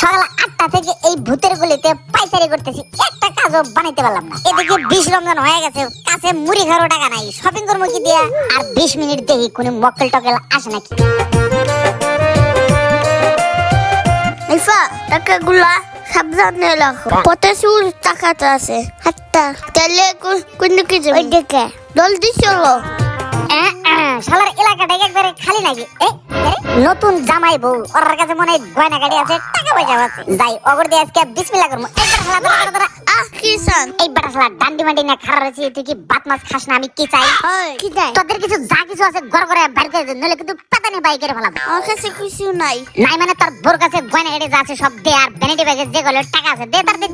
সকাল 8টা থেকে এই ভূতের গলিতে পাইচারি করতেছি, একটা কাজও বানাইতে পারলাম না। এদিকে 20 রমজান হয়ে গেছে, কাছে মুড়ি খাওয়ার টাকা নাই, শপিং করবো কি দিয়া? আর 20 মিনিট দেখি কোন মক্কেল টকেল আসে নাকি। টাকাগুলা সাবধানে রাখো, পথে টাকাটা আছে হাতটা তাহলে কোন কিছু ওই দেখে জলদি চলো। শালার এলাকাটা একবারে খালি নাকি? নতুন জামাই বউ, ওর কাছে মনে হয় গয়না গাড়ি আছে, টাকা পয়সা আছে। যাই অগর দিয়ে আজকে বিসমিল্লাহ করবো। এই বাটা শালা ডান্ডি মান্ডি না খারাপ রয়েছে, তুই কি বাত মাছ খাস না? আমি কি চাই? তোদের কিছু যা কিছু আছে ঘর করে বাইর করে দে, নইলে কিন্তু পাতানি বাই করে ফেলাবো। আমার কাছে কিছু নাই। নাই মানে তোর বোর কাছে গয়না গাড়ি যা আছে সব দে, আর ভ্যানিটি ব্যাগে যেগুলো টাকা আছে দে, তার দে।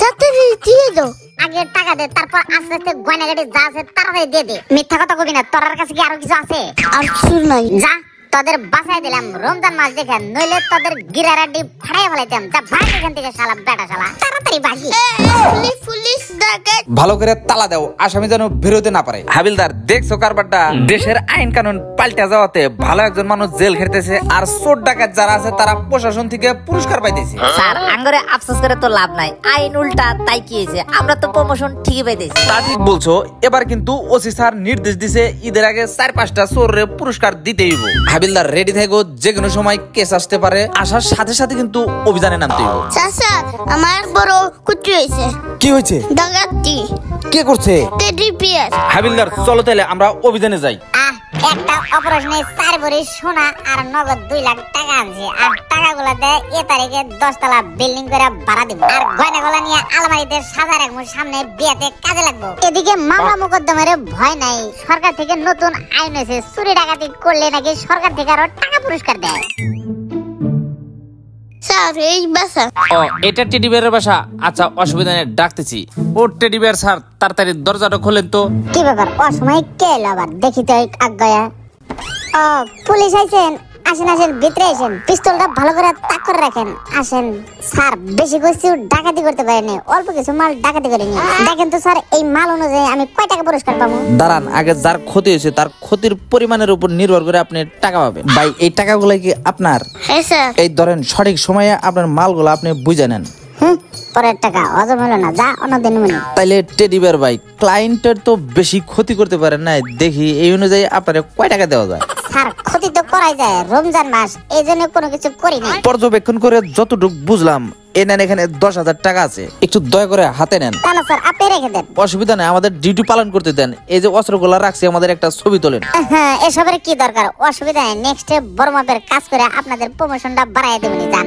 তাড়াতাড়ি দিয়ে দাও। আগে টাকা দে, তারপর আস্তে আস্তে গয়না গাড়ি যা আছে তাড়াতাড়ি দিয়ে দে। মিথ্যা কথা কবি না, তোর কাছে কি আরো কিছু আছে? আর কিছু নাই। যা, তোদের বাসায় দিলাম রমজান মাস দেখে, নইলে তোদের গিরারাডি ফাড়াই ফেলাইতাম। যা ভাগ এখান থেকে শালা বেটা শালা, তাড়াতাড়ি ভাগি। পুলিশ ডাকে। ভালো করে তালা দাও, আসামি যেন বেরোতে না পারে। হাবিলদার দেখছো কারবারটা? দেশের আইন কানুন পাল্টে যাওয়াতে ভালো একজন মানুষ জেল খেটেছে, আর চোর ডাকাত যারা আছে তারা প্রশাসন থেকে পুরস্কার পাইতেছে। স্যার আঙ্গরে আফসোস করে তো লাভ নাই, আইন উল্টা, তাই কি হয়েছে? আমরা তো প্রমোশন ঠিকই পাইতেছি। তা ঠিক বলছো। এবার কিন্তু ওসি স্যার নির্দেশ দিছে ঈদের আগে 4-5টা চোরে পুরস্কার দিতেই হইব। হাবিলদার রেডি থাকো, যে কোনো সময় কেস আসতে পারে, আসার সাথে সাথে কিন্তু অভিযানে নামতে হইব। চাচা আমার বড় কুচি হয়েছে। কি হয়েছে? ডাকাতি। কে করছে? Teddy bear. হাবিলদার চলো তাহলে আমরা অভিযানে যাই। একটা অপারেশনে 4 ভরি সোনা আর নগদ 2 লাখ টাকা আছে, আর টাকাগুলো দেয় এ তারিখে 10 তলা বিল্ডিং করে ভাড়া দিব, আর গয়নাগুলো নিয়ে আলমারিতে সাজা রাখবো, সামনে বিয়াতে কাজে লাগবো। এদিকে মামলা মোকদ্দমার ভয় নাই, সরকার থেকে নতুন আইন হয়েছে, চুরি ডাকাতি করলে নাকি সরকার থেকে আরো টাকা পুরস্কার দেয়। স্যার এই বাসা। ও এটা টেডি বিয়ারের বাসা? আচ্ছা অসুবিধা নেই, ডাকতেছি। ও টেডি বিয়ার স্যার, তাড়াতাড়ি দরজাটা খোলেন তো। কি ব্যাপার, অসময় কে এলো আবার? দেখি তো আজ্ঞা। ও পুলিশ আইছেন, আসেন আসেন, ভিতরে আসেন। পিস্তলটা ভালো করে তাক করে রাখেন, আসেন। স্যার বেশি কিছু ডাকাতি করতে পারিনি, অল্প কিছু মাল ডাকাতি করিনি। দেখেন তো স্যার, এই মাল অনুযায়ী আমি কয় টাকা পুরস্কার পাবো? দাঁড়ান, আগে যার ক্ষতি হয়েছে তার ক্ষতির পরিমাণের উপর নির্ভর করে আপনি টাকা পাবেন। ভাই এই টাকাগুলো কি আপনার? হ্যাঁ স্যার। এই ধরেন, সঠিক সময়ে আপনার মালগুলো আপনি বুঝে নেন। পরের টাকা হজম হলো না, যা অন্যদিন মনে। তাইলে টেডি বিয়ার ভাই, ক্লায়েন্টের তো বেশি ক্ষতি করতে পারেন না, দেখি এই অনুযায়ী আপনার কয় টাকা দেওয়া যায়। স্যার ক্ষতি তো করাই যায়, রমজান মাস এই জন্য কোনো কিছু করি না। পর্যবেক্ষণ করে যতটুকু বুঝলাম, নেন এখানে 10,000 টাকা আছে, একটু দয়া করে হাতে নেন। না স্যার, আপনি রেখে দেন। অসুবিধা নেই, আমাদের ডিউটি পালন করতে দেন। এই যে অস্ত্রগুলা রাখছি, আমাদের একটা ছবি তোলেন। হ্যাঁ, এসবের কি দরকার? অসুবিধা নেই, নেক্সটে বড় মাপের কাজ করে আপনাদের প্রমোশনটা বাড়াই দেবেন। যান।